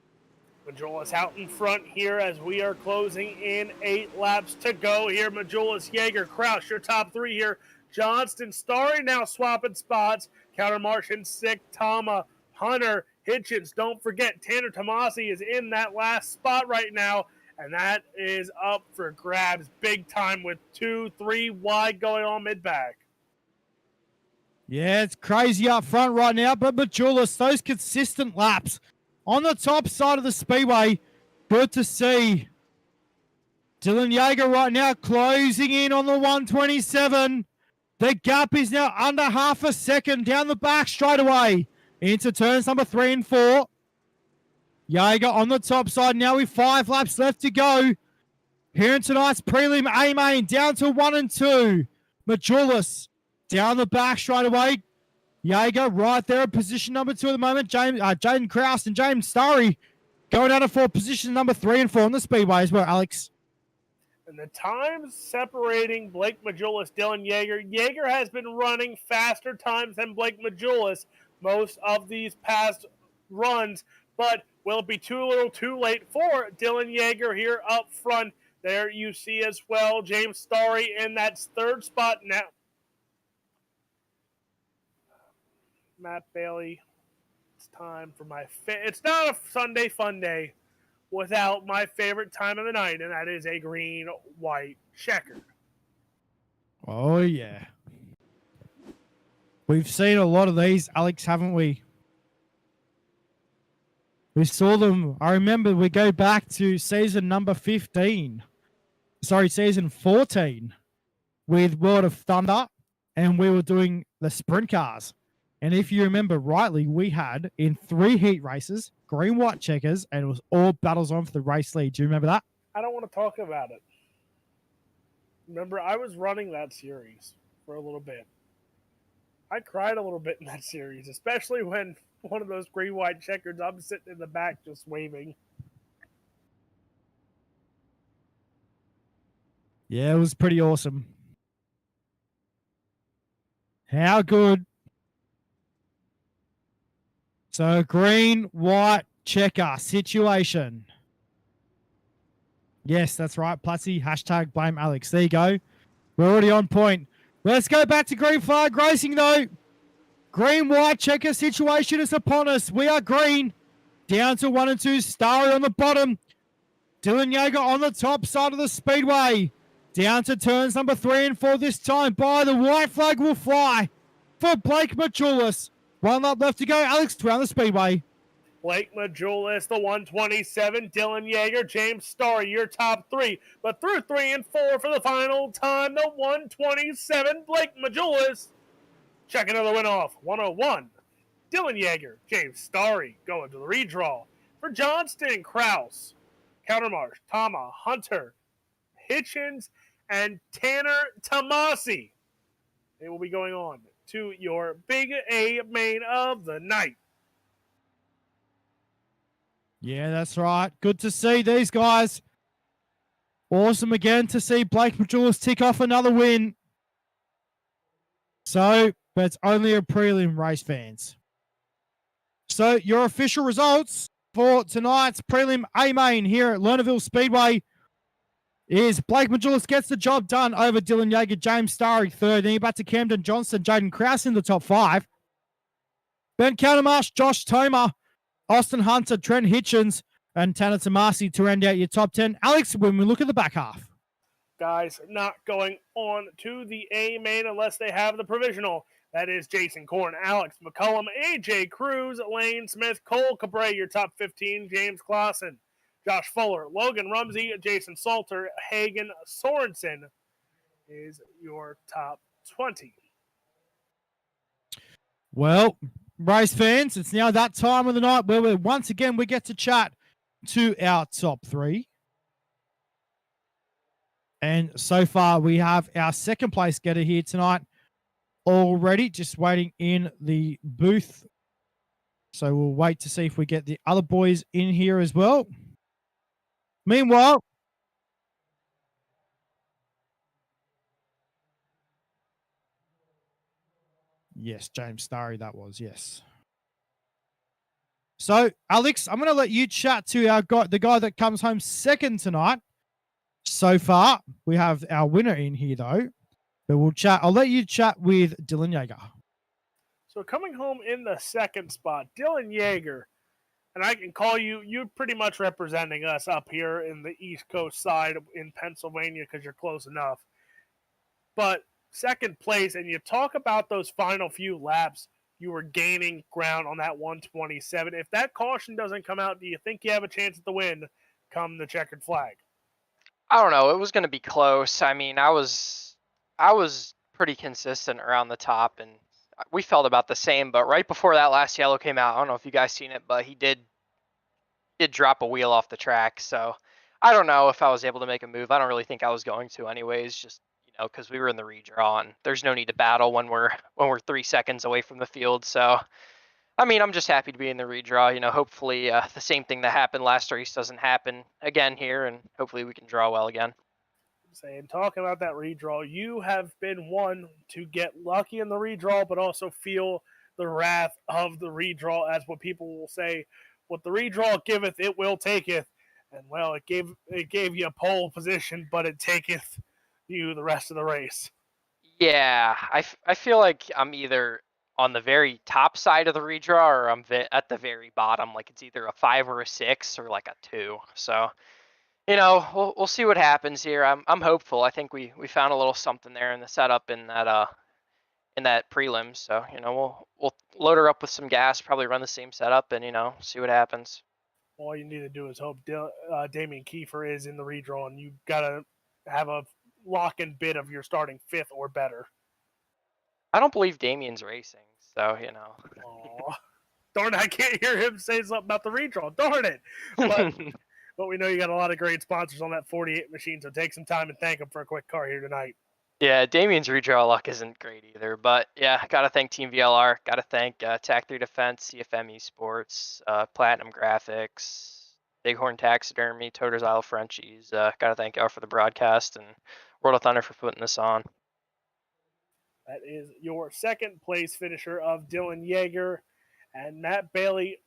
Majulis out in front here as we are closing in 8 laps to go here. Majulis, Yeager, Crouch, your top 3 here. Johnston, Starry now swapping spots. Countermarsh in 6th. Tama, Hunter, Hitchens. Don't forget, Tanner Tomasi is in that last spot right now, and that is up for grabs big time with 2-3 wide going on mid-back. Yeah, it's crazy up front right now, but Majulis, those consistent laps on the top side of the speedway, good to see. Dylan Yeager right now closing in on the 127. The gap is now under half a second down the back straight away into turns number 3 and 4. Yeager on the top side now with 5 laps left to go. Here in tonight's prelim A-main down to 1 and 2. Majulis down the back straight away. Yeager right there in position number 2 at the moment. Jaden Krause and James Starry going out for position number 3 and 4 on the speedway as well, Alex. And the times separating Blake Majulis, Dylan Yeager. Yeager has been running faster times than Blake Majulis most of these past runs, but will it be too little too late for Dylan Yeager here up front There you see as well James Starry in that third spot now. Matt Bailey, it's time for it's not a Sunday fun day without my favorite time of the night, and that is a green-white checker. Oh, yeah. We've seen a lot of these, Alex, haven't we? We saw them. I remember we go back to season 14 with World of Thunder, and we were doing the sprint cars. And if you remember rightly, we had in 3 heat races, green, white checkers, and it was all battles on for the race lead. Do you remember that? I don't want to talk about it. Remember, I was running that series for a little bit. I cried a little bit in that series, especially when one of those green-white checkers, I'm sitting in the back just waving. Yeah, it was pretty awesome. How good. So, green, white, checker situation. Yes, that's right, Platzi. Hashtag blame Alex. There you go. We're already on point. Let's go back to green flag racing, though. Green, white, checker situation is upon us. We are green. Down to 1 and 2. Starry on the bottom. Dylan Yeager on the top side of the speedway. Down to turns number 3 and 4 this time. By the white flag will fly for Blake Majulis. 1 lap left to go. Alex, around the speedway. Blake Majulis, the 127. Dylan Yeager, James Starry, your top 3. But through 3 and 4 for the final time, the 127. Blake Majulis. Check another win off. 101. Dylan Yeager, James Starry going to the redraw. For Johnston, Kraus, Countermarsh, Tama, Hunter, Hitchens, and Tanner Tomasi. They will be going on to your Big A main of the night. Yeah, that's right. Good to see these guys. Awesome again to see Blake Majulis tick off another win. So, but it's only a prelim race, fans. So, your official results for tonight's prelim A main here at Lernerville Speedway is Blake Majulis gets the job done over Dylan Yeager, James Starry third. Then you're back to Camden Johnson, Jaden Krause in the top 5. Ben Countermarsh, Josh Tomer, Austin Hunter, Trent Hitchens, and Tanner Tomasi to round out your top 10. Alex, when we look at the back half. Guys not going on to the A main unless they have the provisional. That is Jason Korn, Alex McCullum, AJ Cruz, Lane Smith, Cole Cabre, your top 15, James Clausen, Josh Fuller, Logan Rumsey, Jason Salter, Hagen Sorensen is your top 20. Well, race fans, it's now that time of the night where once again we get to chat to our top 3. And so far we have our second place getter here tonight already, just waiting in the booth. So we'll wait to see if we get the other boys in here as well. Meanwhile, yes, James Starry, that was, yes. So, Alex, I'm going to let you chat to the guy that comes home second tonight. So far, we have our winner in here, though. But we'll chat. I'll let you chat with Dylan Yeager. So coming home in the second spot, Dylan Yeager. And I can call you, you're pretty much representing us up here in the East Coast side in Pennsylvania because you're close enough. But second place, and you talk about those final few laps, you were gaining ground on that 127. If that caution doesn't come out, do you think you have a chance at the win come the checkered flag? I don't know. It was going to be close. I mean, I was pretty consistent around the top, and we felt about the same. But right before that last yellow came out, I don't know if you guys seen it, but he did drop a wheel off the track. So I don't know if I was able to make a move. I don't really think I was going to, anyways. Just because we were in the redraw, and there's no need to battle when we're 3 seconds away from the field. So I mean, I'm just happy to be in the redraw. Hopefully the same thing that happened last race doesn't happen again here, and hopefully we can draw well again. Saying, talking about that redraw, you have been one to get lucky in the redraw, but also feel the wrath of the redraw, as what people will say, what the redraw giveth, it will taketh. And well, it gave you a pole position, but it taketh you the rest of the race. Yeah, I feel like I'm either on the very top side of the redraw or I'm at the very bottom. Like it's either a 5 or a 6 or like a 2. So, we'll see what happens here. I'm hopeful. I think we found a little something there in the setup in that prelim. So, we'll load her up with some gas, probably run the same setup and, see what happens. All you need to do is hope Damian Kiefer is in the redraw, and you got to have a lock-in bid of your starting 5th or better. I don't believe Damian's racing, so, Aw. Darn it, I can't hear him say something about the redraw. Darn it. But we know you got a lot of great sponsors on that 48 machine, so take some time and thank them for a quick car here tonight. Yeah, Damian's redraw luck isn't great either, but yeah, gotta thank Team VLR, gotta thank Tac 3 Defense, CFM Esports, Platinum Graphics, Bighorn Taxidermy, Toter's Isle Frenchies. Gotta thank y'all for the broadcast and World of Thunder for putting this on. That is your second place finisher of Dylan Yeager. And Matt Bailey,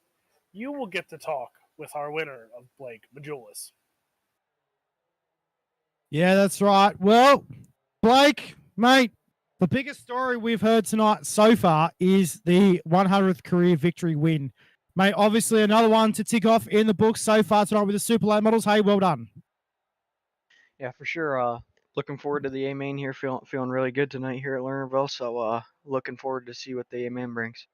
you will get to talk with our winner of Blake Majulis. Yeah, that's right. Well, Blake, mate, the biggest story we've heard tonight so far is the 100th career victory win. Mate, obviously another one to tick off in the books so far tonight with the Super Late models. Hey, well done. Yeah, for sure. Looking forward to the A-Main here. Feeling really good tonight here at Lernerville. So looking forward to see what the A-Main brings.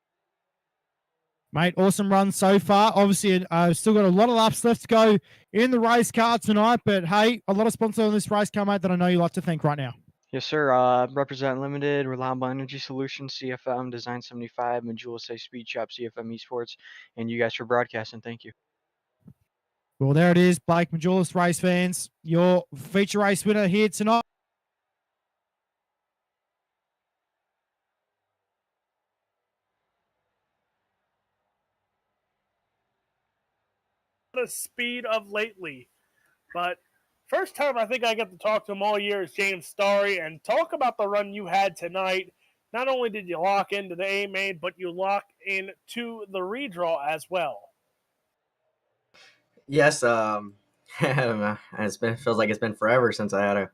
Mate, awesome run so far. Obviously, still got a lot of laps left to go in the race car tonight. But hey, a lot of sponsors on this race car, mate, that I know you like to thank right now. Yes, sir. Represent Limited, Reliable Energy Solutions, CFM, Design 75, Majulis Say Speed Shop, CFM Esports, and you guys for broadcasting. Thank you. Well, there it is, Blake Majulis, race fans. Your feature race winner here tonight. The speed of lately, but first time I think I get to talk to him all year is James Starry, and talk about the run you had tonight. Not only did you lock into the A-Main, but you locked into the redraw as well. Yes, feels like it's been forever since I had a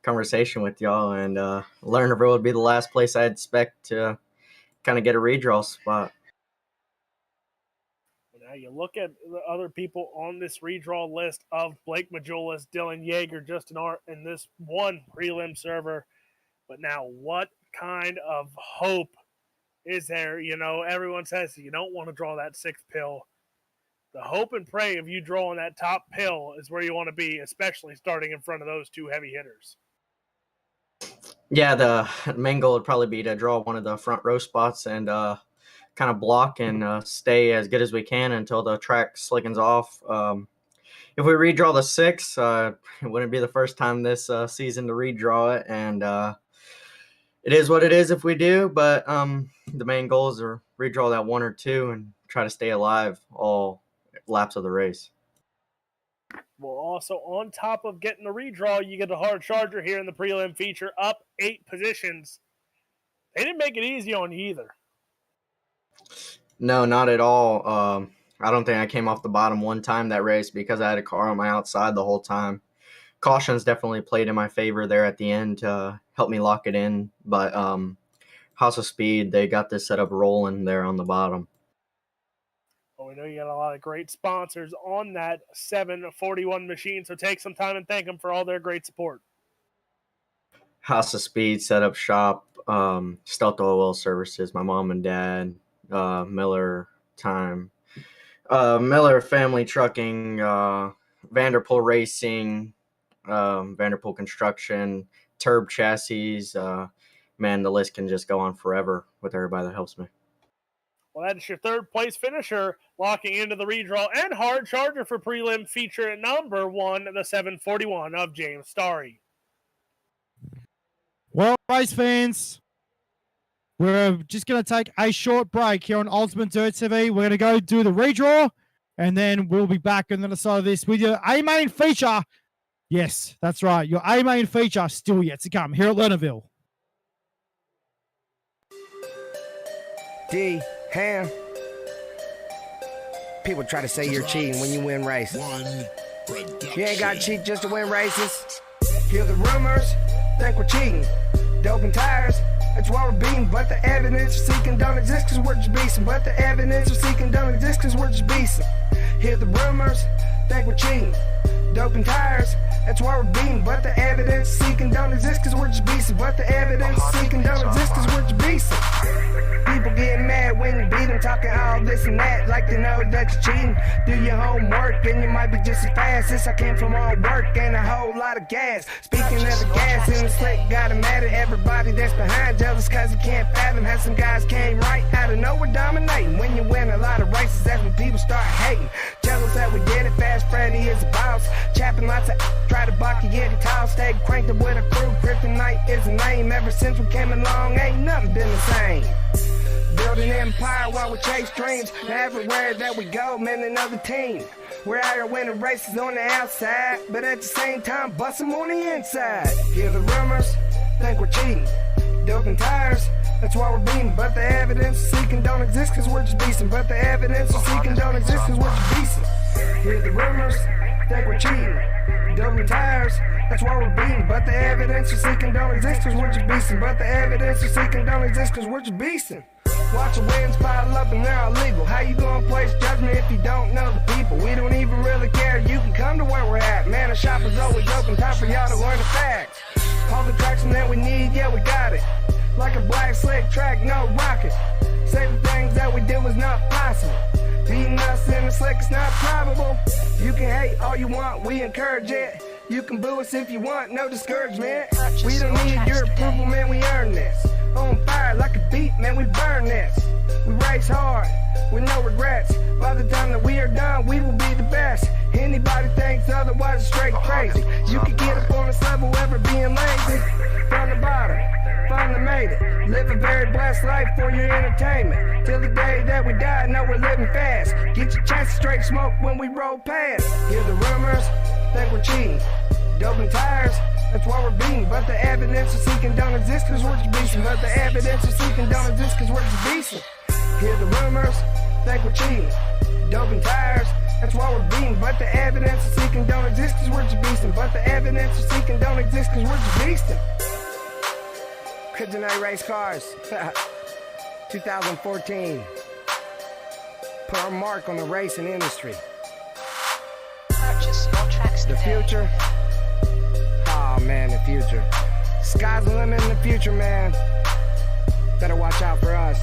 conversation with y'all, and Lernerville would be the last place I'd expect to kind of get a redraw spot. Now you look at the other people on this redraw list of Blake Majulis, Dylan Yeager, Justin Art, and this one prelim server. But now what kind of hope is there? Everyone says you don't want to draw that 6th pill. The hope and pray of you drawing that top pill is where you want to be, especially starting in front of those 2 heavy hitters. Yeah, the main goal would probably be to draw one of the front row spots and kind of block and stay as good as we can until the track slickens off. If we redraw the 6, it wouldn't be the first time this season to redraw it, and it is what it is if we do, but the main goal is to redraw that 1 or 2 and try to stay alive all laps of the race. Well, also on top of getting the redraw, you get a hard charger here in the prelim feature, up 8 positions. They didn't make it easy on you either. No, not at all. I don't think I came off the bottom one time that race because I had a car on my outside the whole time. Cautions definitely played in my favor there at the end to help me lock it in, but House of Speed, they got this setup rolling there on the bottom. Well, we know you got a lot of great sponsors on that 741 machine, so take some time and thank them for all their great support. House of Speed, Setup Shop, Stealth Oil Services, my mom and dad, Miller Time, Miller Family Trucking, Vanderpool Racing, Vanderpool Construction, Turb Chassis. Man, the list can just go on forever with everybody that helps me. Well, that is your 3rd place finisher, locking into the redraw and hard charger for prelim feature number 1, the 741 of James Starry. Well, race fans, we're just going to take a short break here on UltimateDirtTV. We're going to go do the redraw, and then we'll be back on the other side of this with your A-Main feature. Yes, that's right. Your A-Main feature still yet to come here at Lernerville. Ham. People try to say you're cheating when you win races. You ain't got to cheat just to win races. Hear the rumors, think we're cheating. Doping tires, that's why we're beating. But the evidence we're seeking don't exist cause we're just beasting. But the evidence we're seeking don't exist cause we're just beasting. Hear the rumors, think we're cheating. Doping tires, that's why we're beating. But the evidence seeking don't exist cause we're just beasting. But the evidence seeking don't exist cause we're just beasting. People getting mad when you beat them, talking all this and that, like they know that you're cheating. Do your homework and you might be just as fast. Since I came from all work and a whole lot of gas. Speaking of the gas in the slick, got 'em mad at everybody that's behind. Jealous cause you can't fathom how some guys came right out of nowhere dominating. When you win a lot of races, that's when people start hating. Jealous that we did it, Fast Freddy is a boss. Chapping lots of try to block you, get it tall. Stay cranked up with a crew, Kryptonite is a name. Ever since we came along, ain't nothing been the same. Building an empire while we chase dreams. Now everywhere that we go, man, another team. We're out here winning races on the outside, but at the same time, bust them on the inside. Hear the rumors, think we're cheating. Doping tires, that's why we're beating. But the evidence we're seeking don't exist cause we're just beasting. But the evidence we're seeking don't exist cause we're just beasting. Hear the rumors, think we're cheating. Doping tires, that's why we're beating. But the evidence we're seeking don't exist cause we're just beasting. But the evidence we're seeking don't exist cause we're just beasting. Watch the wins pile up and they're illegal. How you gonna place judgment if you don't know the people? We don't even really care. You can come to where we're at. Man, the shop is always open. Time for y'all to learn the facts. All the traction that we need, yeah, we got it. Like a black slick track, no rocket. Say the things that we did was not possible. Beating us in the slick is not probable. You can hate all you want, we encourage it. You can boo us if you want, no discouragement. We don't need your approval, man, we earn this. On fire like a beat, man, we burn this. We race hard, with no regrets. By the time that we are done, we will be the best. Anybody thinks otherwise is straight crazy. You can get up on this level ever being lazy. From the bottom, finally made it. Live a very blessed life for your entertainment. Till the day that we die, know we're living fast. Get your chance to straight smoke when we roll past. Hear the rumors, think we're cheating. Doping tires, that's why we're beating. But the evidence we're seeking don't exist cause we're just beasting. But the evidence we're seeking don't exist cause we're just beasting. Hear the rumors, think we're cheating. Doping tires, that's why we're beating. But the evidence we're seeking don't exist cause we're just beasting. But the evidence we're seeking don't exist cause we're just beasting. Kryptonite race cars, 2014. Put our mark on the racing industry. Purchase your tracks The today. future. Oh man, the future. Sky's the limit in the future, man. Better watch out for us.